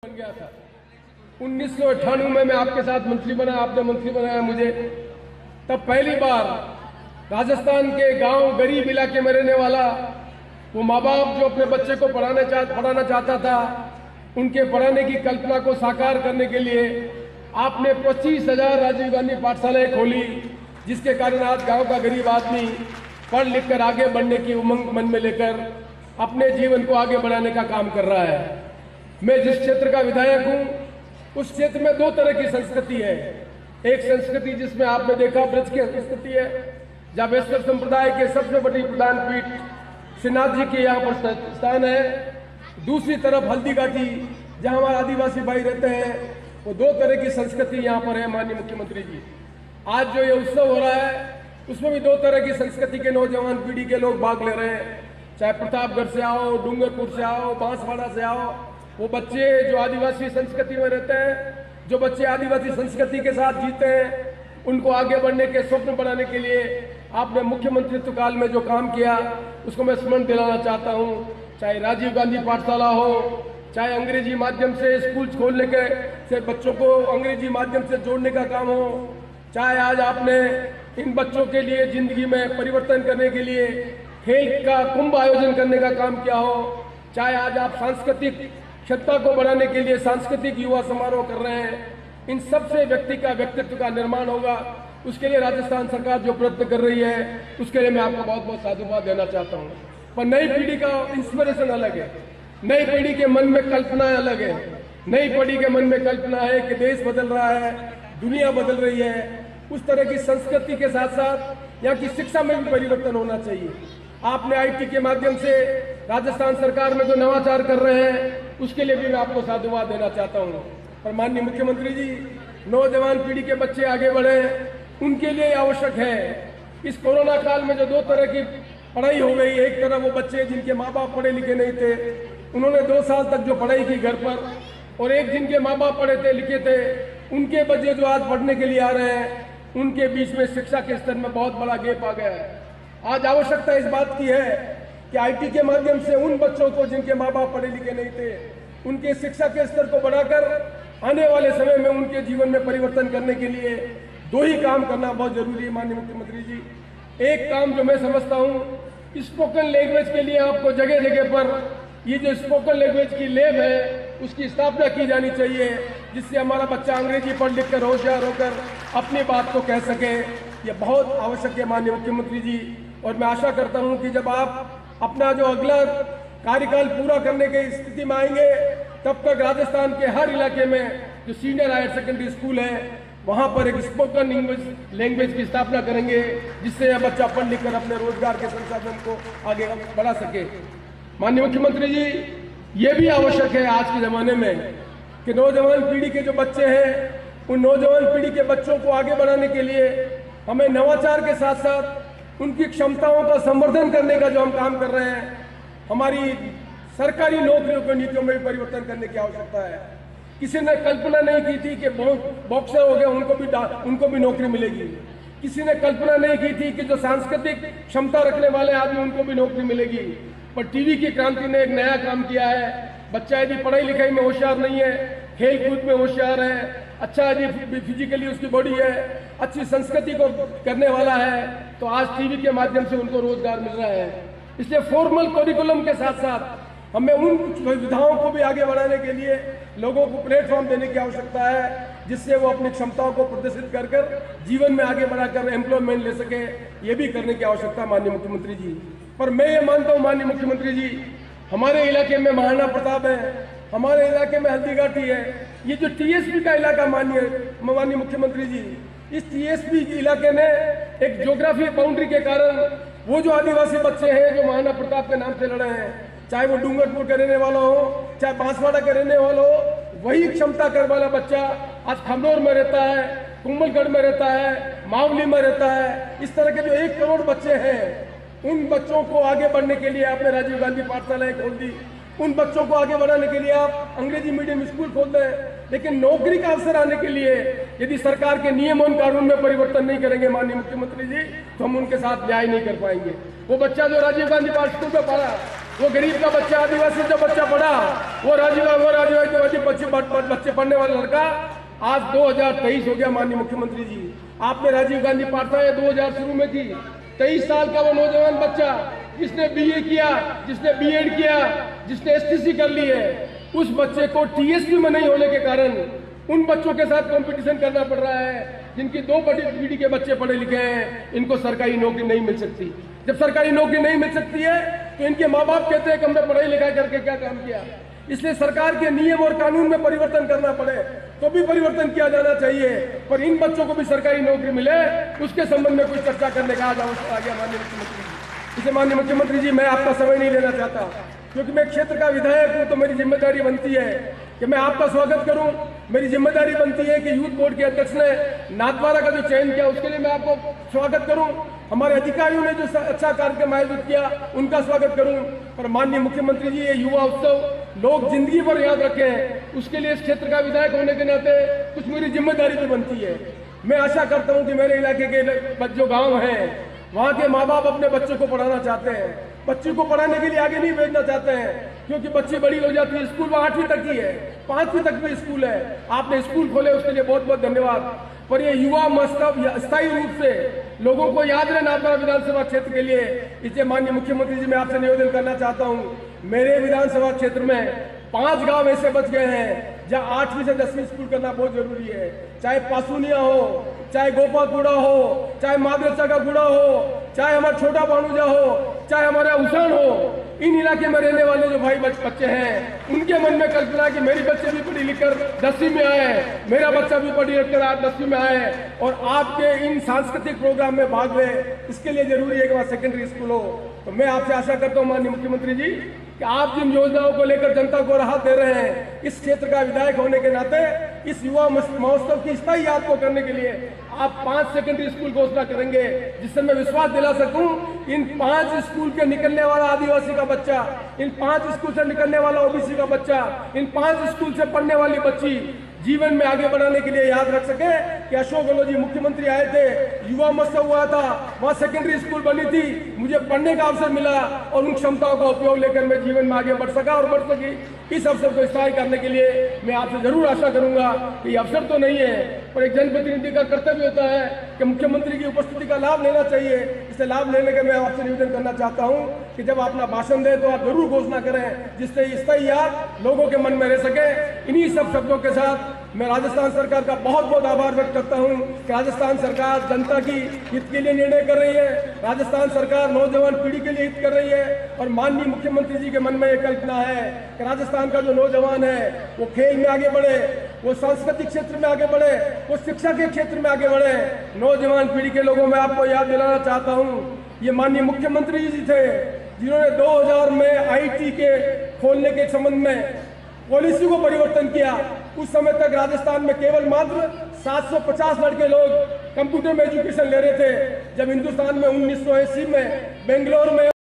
बन गया था 1998 में मैं आपके साथ मंत्री बना, आपने मंत्री बनाया मुझे। तब पहली बार राजस्थान के गांव गरीब इलाके में रहने वाला वो माँ बाप जो अपने बच्चे को पढ़ाना चाहता था, उनके पढ़ाने की कल्पना को साकार करने के लिए आपने 25,000 राजीव गांधी पाठशालाएं खोली, जिसके कारण आज गांव का गरीब आदमी पढ़ लिख कर आगे बढ़ने की उमंग मन में लेकर अपने जीवन को आगे बढ़ाने का काम कर रहा है। मैं जिस क्षेत्र का विधायक हूं, उस क्षेत्र में दो तरह की संस्कृति है। एक संस्कृति जिसमें आपने देखा ब्रज की संस्कृति है, जहाँ वैष्णव संप्रदाय के सबसे बड़ी प्रधान पीठ श्रीनाथ जी के यहाँ पर स्थान है। दूसरी तरफ हल्दीघाटी, जहाँ हमारे आदिवासी भाई रहते हैं। वो दो तरह की संस्कृति यहाँ पर है। माननीय मुख्यमंत्री जी, आज जो ये उत्सव हो रहा है, उसमें भी दो तरह की संस्कृति के नौजवान पीढ़ी के लोग भाग ले रहे हैं। चाहे प्रतापगढ़ से आओ, डूंगरपुर से आओ, बांसवाड़ा से आओ, वो बच्चे जो आदिवासी संस्कृति में रहते हैं, जो बच्चे आदिवासी संस्कृति के साथ जीते हैं, उनको आगे बढ़ने के स्वप्न बनाने के लिए आपने मुख्यमंत्रित्व काल में जो काम किया, उसको मैं स्मरण दिलाना चाहता हूँ। चाहे राजीव गांधी पाठशाला हो, चाहे अंग्रेजी माध्यम से स्कूल खोलने के से बच्चों को अंग्रेजी माध्यम से जोड़ने का काम हो, चाहे आज आपने इन बच्चों के लिए जिंदगी में परिवर्तन करने के लिए खेल का कुंभ आयोजन करने का काम किया हो, चाहे आज आप सांस्कृतिक क्षमता को बढ़ाने के लिए सांस्कृतिक युवा समारोह कर रहे हैं, इन सबसे व्यक्ति का व्यक्तित्व का निर्माण होगा। उसके लिए राजस्थान सरकार जो प्रयत्न कर रही है, उसके लिए मैं आपको बहुत बहुत साधुवाद देना चाहता हूँ। पर नई पीढ़ी का इंस्पिरेशन अलग है, नई पीढ़ी के मन में कल्पना अलग है। नई पीढ़ी के मन में कल्पना है कि देश बदल रहा है, दुनिया बदल रही है। उस तरह की संस्कृति के साथ साथ यहाँ की शिक्षा में भी परिवर्तन होना चाहिए। आपने आईटी के माध्यम से राजस्थान सरकार में जो नवाचार कर रहे हैं, उसके लिए भी मैं आपको साधुवाद देना चाहता हूँ। और माननीय मुख्यमंत्री जी, नौजवान पीढ़ी के बच्चे आगे बढ़े, उनके लिए आवश्यक है। इस कोरोना काल में जो दो तरह की पढ़ाई हो गई, एक तरफ वो बच्चे जिनके माँ बाप पढ़े लिखे नहीं थे, उन्होंने 2 साल तक जो पढ़ाई की घर पर, और एक जिनके माँ बाप पढ़े थे लिखे थे, उनके बच्चे जो आज पढ़ने के लिए आ रहे हैं, उनके बीच में शिक्षा के स्तर में बहुत बड़ा गैप आ गया है। आज आवश्यकता इस बात की है कि आईटी के माध्यम से उन बच्चों को जिनके माँ बाप पढ़े लिखे नहीं थे, उनके शिक्षा के स्तर को बढ़ाकर आने वाले समय में उनके जीवन में परिवर्तन करने के लिए 2 ही काम करना बहुत जरूरी है। माननीय मुख्यमंत्री जी, एक काम जो मैं समझता हूँ, स्पोकन लैंग्वेज के लिए आपको जगह जगह पर ये जो स्पोकन लैंग्वेज की लैब है, उसकी स्थापना की जानी चाहिए, जिससे हमारा बच्चा अंग्रेजी पढ़ लिख कर होशियार होकर अपनी बात को कह सके। ये बहुत आवश्यक है माननीय मुख्यमंत्री जी। और मैं आशा करता हूं कि जब आप अपना जो अगला कार्यकाल पूरा करने की स्थिति में आएंगे, तब तक राजस्थान के हर इलाके में जो सीनियर हायर सेकेंडरी स्कूल है, वहां पर एक स्पोकन इंग्लिश लैंग्वेज की स्थापना करेंगे, जिससे यह बच्चा पढ़ लिख कर अपने रोजगार के संसाधन को आगे बढ़ा सके। माननीय मुख्यमंत्री जी, ये भी आवश्यक है आज के जमाने में कि नौजवान पीढ़ी के जो बच्चे हैं, उन नौजवान पीढ़ी के बच्चों को आगे बढ़ाने के लिए हमें नवाचार के साथ साथ उनकी क्षमताओं का संवर्धन करने का जो हम काम कर रहे हैं, हमारी सरकारी नौकरियों की नीतियों में भी परिवर्तन करने की आवश्यकता है। किसी ने कल्पना नहीं की थी कि बॉक्सर हो गए उनको भी नौकरी मिलेगी। किसी ने कल्पना नहीं की थी कि जो सांस्कृतिक क्षमता रखने वाले आदमी, उनको भी नौकरी मिलेगी। पर टीवी की क्रांति ने एक नया काम किया है। बच्चा यदि पढ़ाई लिखाई में होशियार नहीं है, खेल कूद में होशियार है, अच्छा यदि फिजिकली उसकी बॉडी है, अच्छी संस्कृति को करने वाला है, तो आज टीवी के माध्यम से उनको रोजगार मिल रहा है। इसलिए फॉर्मल करिकुलम के साथ साथ हमें उन सुविधाओं को भी आगे बढ़ाने के लिए लोगों को प्लेटफॉर्म देने की आवश्यकता है, जिससे वो अपनी क्षमताओं को प्रदर्शित कर कर जीवन में आगे बढ़ाकर एम्प्लॉयमेंट ले सके। ये भी करने की आवश्यकता माननीय मुख्यमंत्री जी। पर मैं ये मानता हूँ माननीय मुख्यमंत्री जी, हमारे इलाके में महाराणा प्रताप है, हमारे इलाके में हल्दीघाटी है, ये जो टीएसपी का इलाका माननीय मुख्यमंत्री जी, इस टीएसपी इलाके ने एक ज्योग्राफी बाउंड्री के कारण वो जो आदिवासी बच्चे हैं जो महाराणा प्रताप के नाम से लड़े हैं, चाहे वो डूंगरपुर के रहने वाला हो, चाहे बांसवाड़ा के रहने वाला हो, वही क्षमता कर वाला बच्चा आज खमनौर में रहता है, कुंभलगढ़ में रहता है, मावली में रहता है। इस तरह के जो 1 करोड़ बच्चे हैं, उन बच्चों को आगे बढ़ने के लिए आपने राजीव गांधी पाठशालाएं खोल दी। उन बच्चों को आगे बढ़ाने के लिए आप अंग्रेजी मीडियम स्कूल खोल दें। लेकिन नौकरी का अवसर आने के लिए यदि सरकार के नियम और कानून में परिवर्तन नहीं करेंगे माननीय मुख्यमंत्री जी, तो हम उनके साथ न्याय नहीं कर पाएंगे। वो बच्चा जो राजीव गांधी पाठशाला में पढ़ा, वो गरीब का बच्चा, आदिवासी जो बच्चा पढ़ा, वो आदिवासी बच्चे पढ़ने वाला लड़का आज 2023 हो गया। माननीय मुख्यमंत्री जी, आपने राजीव गांधी पाठशाला 2000 शुरू में की। 23 साल का वो नौजवान बच्चा जिसने बीए किया, जिसने बीएड किया, जिसने एसटीसी कर ली है, उस बच्चे को टीएसपी में नहीं होने के कारण उन बच्चों के साथ कंपटीशन करना पड़ रहा है जिनकी 2 बड़ी पीढ़ी के बच्चे पढ़े लिखे हैं। इनको सरकारी नौकरी नहीं मिल सकती। जब सरकारी नौकरी नहीं मिल सकती है तो इनके माँ बाप कहते हैं कि हमने पढ़ाई लिखाई करके क्या काम किया। इसलिए सरकार के नियम और कानून में परिवर्तन करना पड़े तो भी परिवर्तन किया जाना चाहिए, पर इन बच्चों को भी सरकारी नौकरी मिले उसके संबंध में कोई चर्चा करने का आज आवश्यक आ गया। माननीय मुख्यमंत्री जी, इसे माननीय मुख्यमंत्री जी, मैं आपका समय नहीं लेना चाहता क्योंकि मैं क्षेत्र का विधायक हूं, तो मेरी जिम्मेदारी बनती है कि मैं आपका स्वागत करूं। मेरी जिम्मेदारी बनती है कि यूथ बोर्ड के अध्यक्ष ने नाथद्वारा का जो चयन किया उसके लिए मैं आपको स्वागत करूं। हमारे अधिकारियों ने जो अच्छा कार्यक्रम आयोजित किया उनका स्वागत करूं। पर माननीय मुख्यमंत्री जी, ये युवा उत्सव लोग जिंदगी भर याद रखें, उसके लिए इस क्षेत्र का विधायक होने के नाते कुछ मेरी जिम्मेदारी भी बनती है। मैं आशा करता हूं कि मेरे इलाके के जो गाँव हैं वहां के माँ बाप अपने बच्चों को पढ़ाना चाहते हैं, बच्चों को पढ़ाने के लिए आगे नहीं भेजना चाहते हैं क्योंकि बच्ची बड़ी हो जाती है। स्कूल 8वीं तक ही है, 5वीं तक भी स्कूल है। आपने स्कूल खोले उसके लिए बहुत बहुत धन्यवाद। पर ये युवा महोत्सव स्थायी रूप से लोगों को याद रहे नाथद्वारा विधानसभा क्षेत्र के लिए। इसलिए माननीय मुख्यमंत्री जी, मैं आपसे निवेदन करना चाहता हूँ, मेरे विधानसभा क्षेत्र में 5 गांव ऐसे बच गए हैं जहां 8वीं से 10वीं स्कूल करना बहुत जरूरी है। चाहे पासुनिया हो, चाहे गोपाकुड़ा हो, चाहे मादरसा का गुड़ा हो, चाहे हमारा छोटा बाणुजा हो, चाहे हमारा उसान हो, इन इलाके में रहने वाले जो भाई बच्चे हैं उनके मन में कल्पना कि मेरी बच्चे भी पढ़ी लिखकर 10वीं में आए, मेरा बच्चा भी पढ़ी लिखकर आज 10वीं में आए और आपके इन सांस्कृतिक प्रोग्राम में भाग ले। इसके लिए जरूरी है कि वहाँ सेकेंडरी स्कूल हो। तो मैं आपसे आशा करता हूँ माननीय मुख्यमंत्री जी कि आप जिन योजनाओं को लेकर जनता को राहत दे रहे हैं, इस क्षेत्र का विधायक होने के नाते इस युवा महोत्सव की स्थायी याद को करने के लिए आप 5 सेकेंडरी स्कूल घोषणा करेंगे, जिससे मैं विश्वास दिला सकूं इन 5 स्कूल के निकलने वाला आदिवासी का बच्चा, इन 5 स्कूल से निकलने वाला ओबीसी का बच्चा, इन 5 स्कूल से पढ़ने वाली बच्ची जीवन में आगे बढ़ाने के लिए याद रख सके कि अशोक गहलोत जी मुख्यमंत्री आए थे, युवा महोत्सव हुआ था, वहां सेकेंडरी स्कूल बनी थी, मुझे पढ़ने का अवसर मिला और उन क्षमताओं का उपयोग लेकर मैं जीवन में आगे बढ़ सका और बढ़ सकी। इस अवसर को स्थायी करने के लिए मैं आपसे जरूर आशा करूंगा कि ये अवसर तो नहीं है पर एक जनप्रतिनिधि का कर्तव्य होता है कि मुख्यमंत्री की उपस्थिति का लाभ लेना चाहिए। इससे लाभ लेने का मैं आपसे निवेदन करना चाहता हूं कि जब आप अपना भाषण दें तो आप जरूर घोषणा करें जिससे स्थायी याद लोगों के मन में रह सके। इन्हीं सब शब्दों के साथ मैं राजस्थान सरकार का बहुत बहुत आभार व्यक्त करता हूं कि राजस्थान सरकार जनता की हित के लिए निर्णय कर रही है, राजस्थान सरकार नौजवान पीढ़ी के लिए हित कर रही है और माननीय मुख्यमंत्री जी के मन में यह कल्पना है कि राजस्थान का जो नौजवान है वो खेल में आगे बढ़े, वो सांस्कृतिक क्षेत्र में आगे बढ़े, वो शिक्षा के क्षेत्र में आगे बढ़े। नौजवान पीढ़ी के लोगों में आपको याद दिलाना चाहता हूँ, ये माननीय मुख्यमंत्री जी थे जिन्होंने 2000 में आईटी के खोलने के संबंध में पॉलिसी को परिवर्तन किया। उस समय तक राजस्थान में केवल मात्र 750 लड़के लोग कंप्यूटर में एजुकेशन ले रहे थे, जब हिंदुस्तान में 1980 में बेंगलोर में